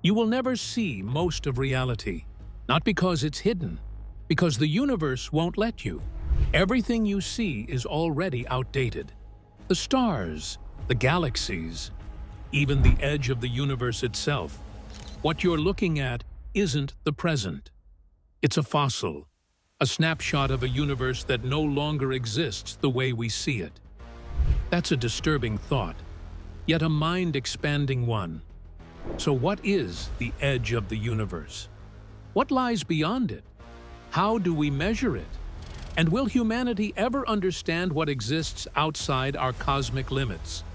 You will never see most of reality, not because it's hidden, because the universe won't let you. Everything you see is already outdated. The stars, the galaxies, even the edge of the universe itself. What you're looking at isn't the present. It's a fossil, a snapshot of a universe that no longer exists the way we see it. That's a disturbing thought, yet a mind-expanding one. So what is the edge of the universe? What lies beyond it? How do we measure it? And will humanity ever understand what exists outside our cosmic limits?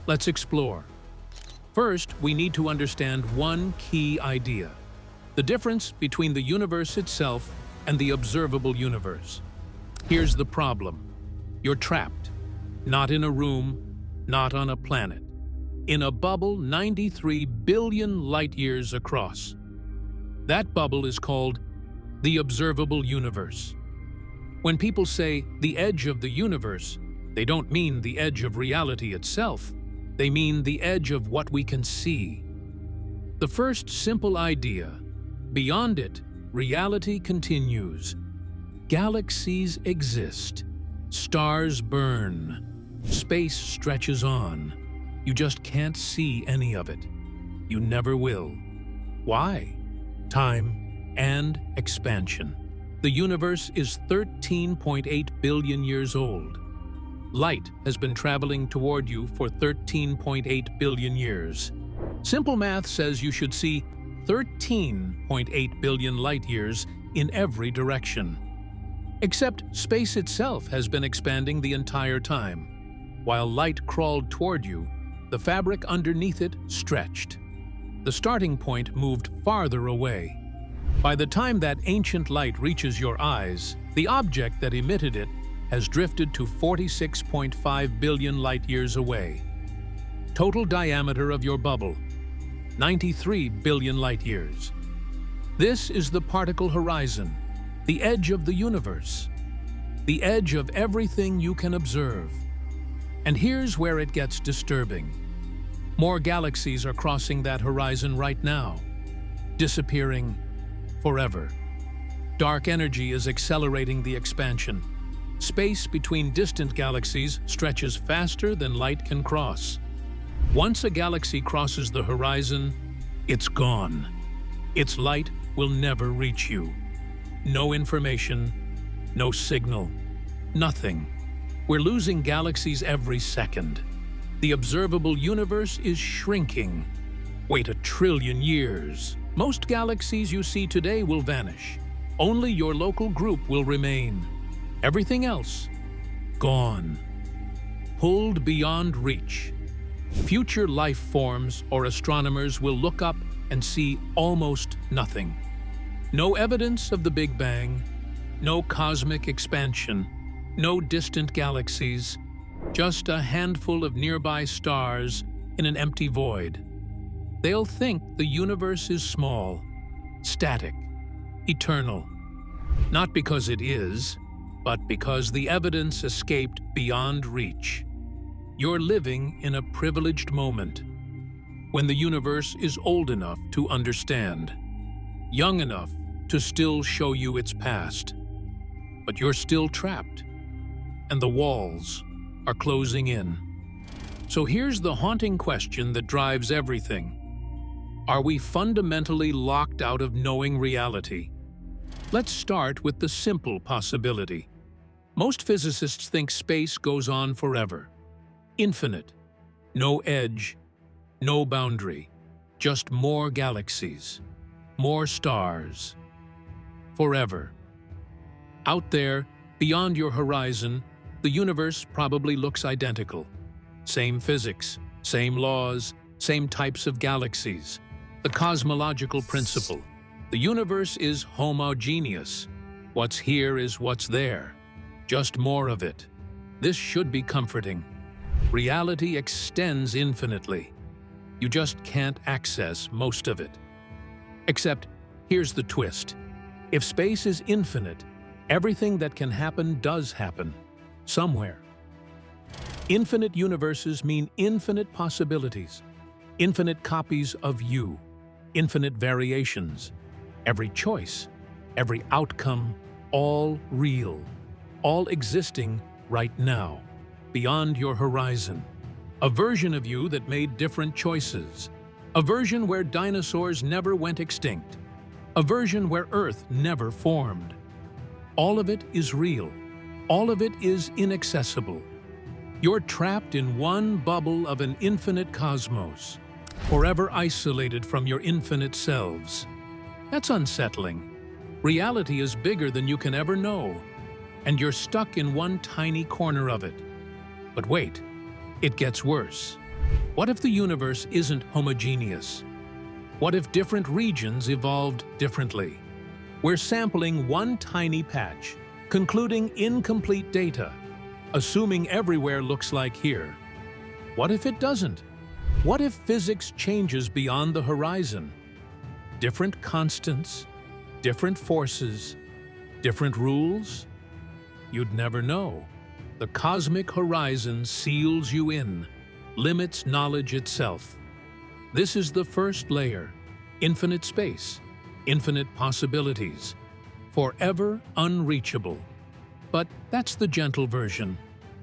Let's explore. First, we need to understand one key idea: the difference between the universe itself and the observable universe. Here's the problem. You're trapped, not in a room, not on a planet, in a bubble 93 billion light-years across. That bubble is called the observable universe. When people say the edge of the universe, they don't mean the edge of reality itself. They mean the edge of what we can see. The first simple idea: beyond it, reality continues. Galaxies exist. Stars burn. Space stretches on. You just can't see any of it. You never will. Why? Time and expansion. The universe is 13.8 billion years old. Light has been traveling toward you for 13.8 billion years. Simple math says you should see 13.8 billion light-years in every direction. Except space itself has been expanding the entire time. While light crawled toward you, the fabric underneath it stretched. The starting point moved farther away. By the time that ancient light reaches your eyes, the object that emitted it has drifted to 46.5 billion light-years away. Total diameter of your bubble: 93 billion light-years. This is the particle horizon, the edge of the universe, the edge of everything you can observe. And here's where it gets disturbing. More galaxies are crossing that horizon right now, disappearing forever. Dark energy is accelerating the expansion. Space between distant galaxies stretches faster than light can cross. Once a galaxy crosses the horizon, it's gone. Its light will never reach you. No information, no signal, nothing. We're losing galaxies every second. The observable universe is shrinking. Wait 1 trillion years. Most galaxies you see today will vanish. Only your local group will remain. Everything else, gone. Pulled beyond reach. Future life forms or astronomers will look up and see almost nothing. No evidence of the Big Bang, no cosmic expansion, no distant galaxies, just a handful of nearby stars in an empty void. They'll think the universe is small, static, eternal. Not because it is, but because the evidence escaped beyond reach. You're living in a privileged moment, when the universe is old enough to understand, young enough to still show you its past. But you're still trapped, and the walls are closing in. So here's the haunting question that drives everything. Are we fundamentally locked out of knowing reality? Let's start with the simple possibility. Most physicists think space goes on forever. Infinite. No edge, no boundary. Just more galaxies, more stars. Forever. Out there, beyond your horizon, the universe probably looks identical. Same physics, same laws, same types of galaxies. The cosmological principle. The universe is homogeneous. What's here is what's there. Just more of it. This should be comforting. Reality extends infinitely. You just can't access most of it. Except, here's the twist. If space is infinite, everything that can happen does happen. Somewhere. Infinite universes mean infinite possibilities. Infinite copies of you. infinite variations, every choice, every outcome, all real, all existing right now, beyond your horizon. A version of you that made different choices. A version where dinosaurs never went extinct. A version where Earth never formed. All of it is real. All of it is inaccessible. You're trapped in one bubble of an infinite cosmos, forever isolated from your infinite selves. That's unsettling. Reality is bigger than you can ever know, and you're stuck in one tiny corner of it. But wait, it gets worse. What if the universe isn't homogeneous? What if different regions evolved differently? We're sampling one tiny patch, concluding incomplete data, assuming everywhere looks like here. What if it doesn't? What if physics changes beyond the horizon? Different constants, different forces, different rules? You'd never know. The cosmic horizon seals you in, limits knowledge itself. This is the first layer, infinite space, infinite possibilities, forever unreachable. But that's the gentle version,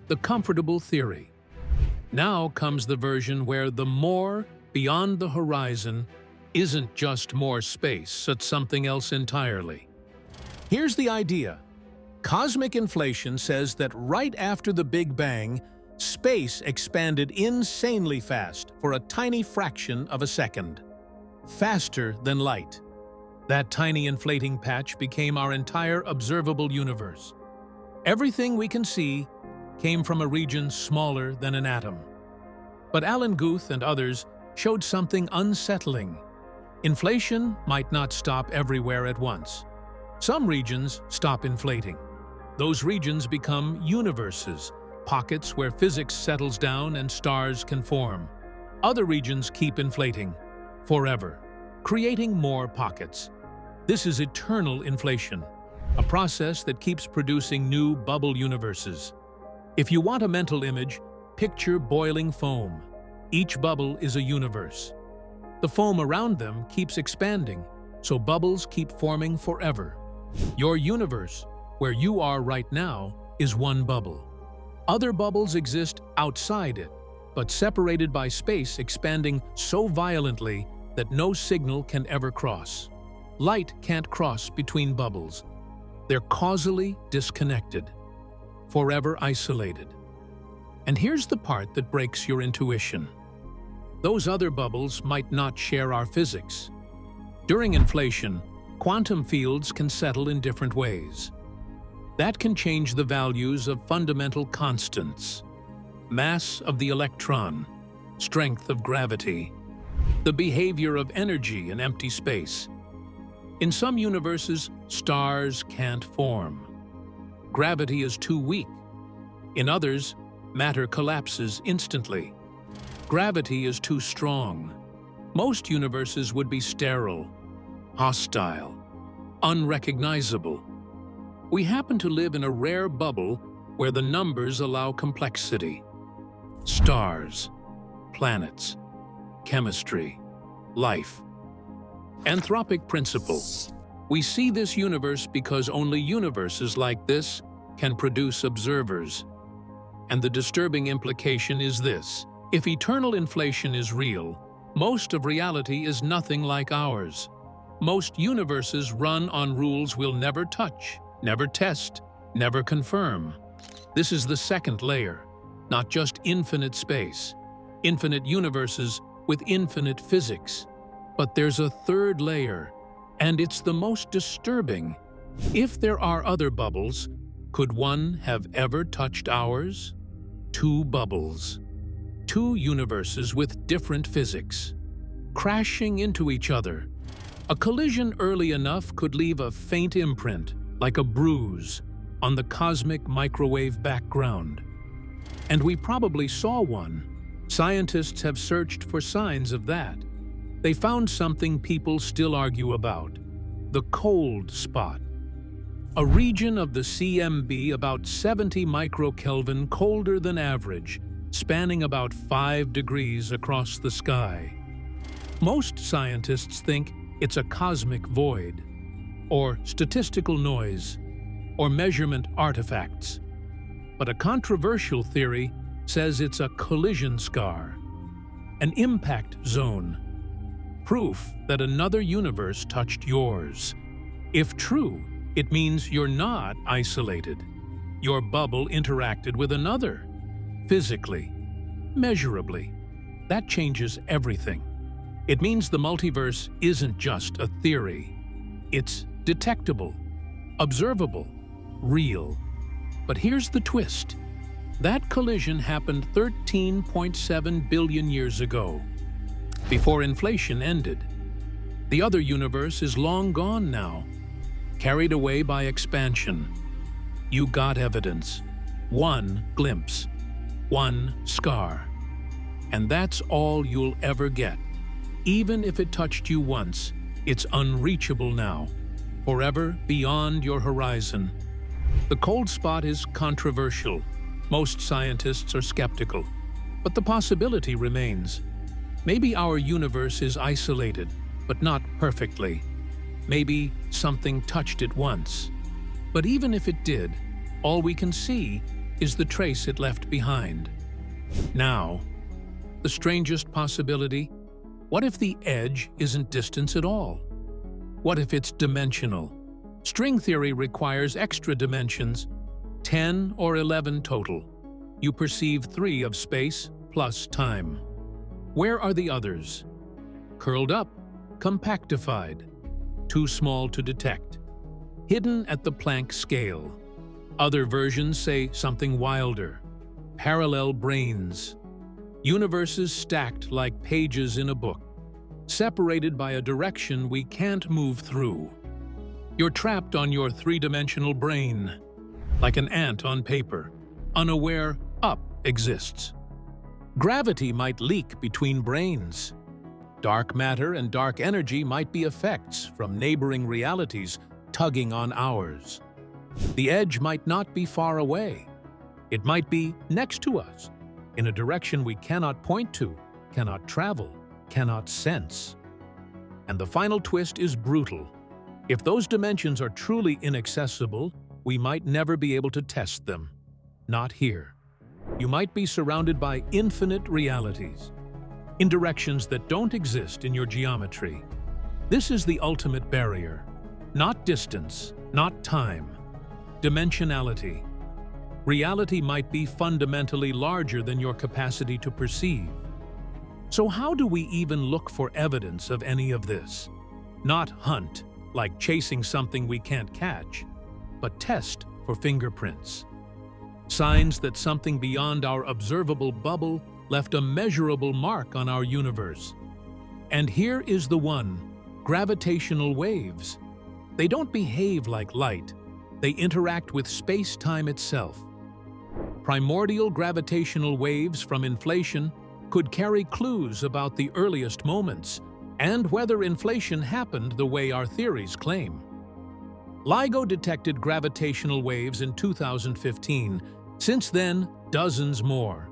the comfortable theory. Now comes the version where the more beyond the horizon isn't just more space, it's something else entirely. Here's the idea. Cosmic inflation says that right after the Big Bang, space expanded insanely fast for a tiny fraction of a second. Faster than light. That tiny inflating patch became our entire observable universe. Everything we can see came from a region smaller than an atom. But Alan Guth and others showed something unsettling. Inflation might not stop everywhere at once. Some regions stop inflating. Those regions become universes, pockets where physics settles down and stars can form. Other regions keep inflating, forever, creating more pockets. This is eternal inflation, a process that keeps producing new bubble universes. If you want a mental image, picture boiling foam. Each bubble is a universe. The foam around them keeps expanding, so bubbles keep forming forever. Your universe, where you are right now, is one bubble. Other bubbles exist outside it, but separated by space expanding so violently that no signal can ever cross. Light can't cross between bubbles. They're causally disconnected, forever isolated. And here's the part that breaks your intuition. Those other bubbles might not share our physics. During inflation, quantum fields can settle in different ways. That can change the values of fundamental constants. Mass of the electron, strength of gravity, the behavior of energy in empty space. In some universes, stars can't form. Gravity is too weak. In others, matter collapses instantly. Gravity is too strong. Most universes would be sterile, hostile, unrecognizable. We happen to live in a rare bubble where the numbers allow complexity. Stars, planets, chemistry, life. Anthropic principle. We see this universe because only universes like this can produce observers. And the disturbing implication is this. If eternal inflation is real, most of reality is nothing like ours. Most universes run on rules we'll never touch, never test, never confirm. This is the second layer, not just infinite space, infinite universes with infinite physics. But there's a third layer, and it's the most disturbing. If there are other bubbles, could one have ever touched ours? Two bubbles. Two universes with different physics, crashing into each other. A collision early enough could leave a faint imprint, like a bruise, on the cosmic microwave background. And we probably saw one. Scientists have searched for signs of that. They found something people still argue about: the cold spot. A region of the CMB about 70 microkelvin colder than average, spanning about 5 degrees across the sky. Most scientists think it's a cosmic void, or statistical noise, or measurement artifacts. But a controversial theory says it's a collision scar, an impact zone, proof that another universe touched yours. If true, it means you're not isolated. Your bubble interacted with another, physically, measurably. That changes everything. It means the multiverse isn't just a theory. It's detectable, observable, real. But here's the twist. That collision happened 13.7 billion years ago, before inflation ended. The other universe is long gone now, carried away by expansion. You got evidence. One glimpse. One scar. And that's all you'll ever get. Even if it touched you once, it's unreachable now, forever beyond your horizon. The cold spot is controversial. Most scientists are skeptical. But the possibility remains. Maybe our universe is isolated, but not perfectly. Maybe something touched it once. But even if it did, all we can see is the trace it left behind. Now, the strangest possibility: what if the edge isn't distance at all? What if it's dimensional? String theory requires extra dimensions, 10 or 11 total. You perceive 3 of space plus time. Where are the others? Curled up, compactified, too small to detect, hidden at the Planck scale. Other versions say something wilder: parallel brains. Universes stacked like pages in a book, separated by a direction we can't move through. You're trapped on your three-dimensional brain, like an ant on paper, unaware up exists. Gravity might leak between brains. Dark matter and dark energy might be effects from neighboring realities tugging on ours. The edge might not be far away. It might be next to us, in a direction we cannot point to, cannot travel, cannot sense. And the final twist is brutal. If those dimensions are truly inaccessible, we might never be able to test them. Not here. You might be surrounded by infinite realities, in directions that don't exist in your geometry. This is the ultimate barrier. Not distance, not time. Dimensionality. Reality might be fundamentally larger than your capacity to perceive. So how do we even look for evidence of any of this? Not hunt, like chasing something we can't catch, but test for fingerprints. Signs that something beyond our observable bubble left a measurable mark on our universe. And here is the one: gravitational waves. They don't behave like light. They interact with space-time itself. Primordial gravitational waves from inflation could carry clues about the earliest moments and whether inflation happened the way our theories claim. LIGO detected gravitational waves in 2015. Since then, dozens more.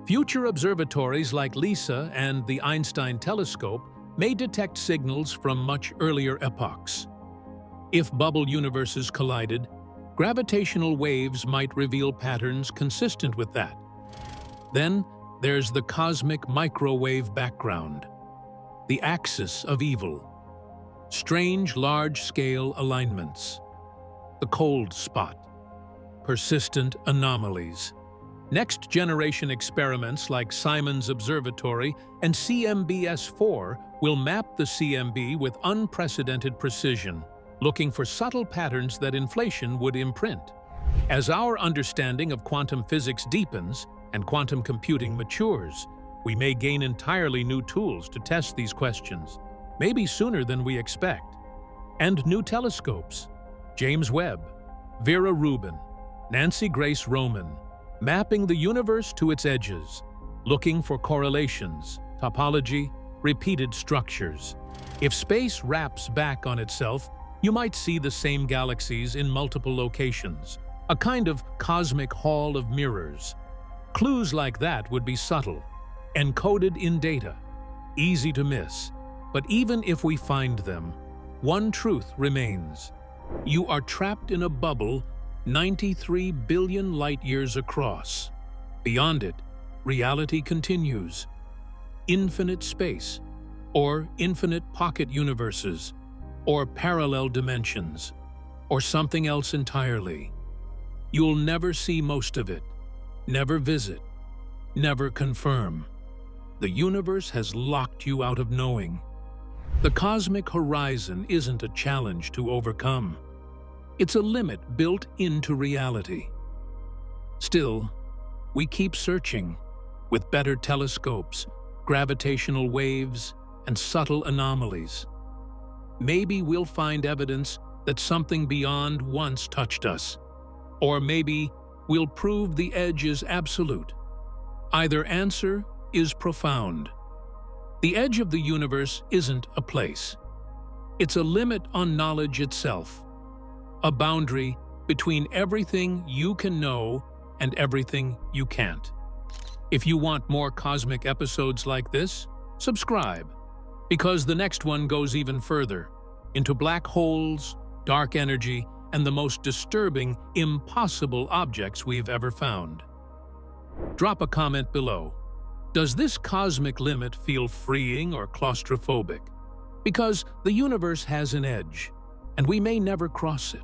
Future observatories like LISA and the Einstein telescope may detect signals from much earlier epochs. If bubble universes collided, gravitational waves might reveal patterns consistent with that. Then there's the cosmic microwave background, the axis of evil, strange large-scale alignments, the cold spot, persistent anomalies. Next-generation experiments like Simon's Observatory and CMB-S4 will map the CMB with unprecedented precision, looking for subtle patterns that inflation would imprint. As our understanding of quantum physics deepens and quantum computing matures, we may gain entirely new tools to test these questions, maybe sooner than we expect. And new telescopes: James Webb, Vera Rubin, Nancy Grace Roman, mapping the universe to its edges, looking for correlations, topology, repeated structures. If space wraps back on itself, you might see the same galaxies in multiple locations, a kind of cosmic hall of mirrors. Clues like that would be subtle, encoded in data, easy to miss. But even if we find them, one truth remains. You are trapped in a bubble 93 billion light-years across. Beyond it, reality continues. Infinite space, or infinite pocket universes, or parallel dimensions, or something else entirely. You'll never see most of it, never visit, never confirm. The universe has locked you out of knowing. The cosmic horizon isn't a challenge to overcome. It's a limit built into reality. Still, we keep searching with better telescopes, gravitational waves, and subtle anomalies. Maybe we'll find evidence that something beyond once touched us. Or maybe we'll prove the edge is absolute. Either answer is profound. The edge of the universe isn't a place. It's a limit on knowledge itself, a boundary between everything you can know and everything you can't. If you want more cosmic episodes like this, subscribe, because the next one goes even further, into black holes, dark energy, and the most disturbing, impossible objects we've ever found. Drop a comment below. Does this cosmic limit feel freeing or claustrophobic? Because the universe has an edge, and we may never cross it.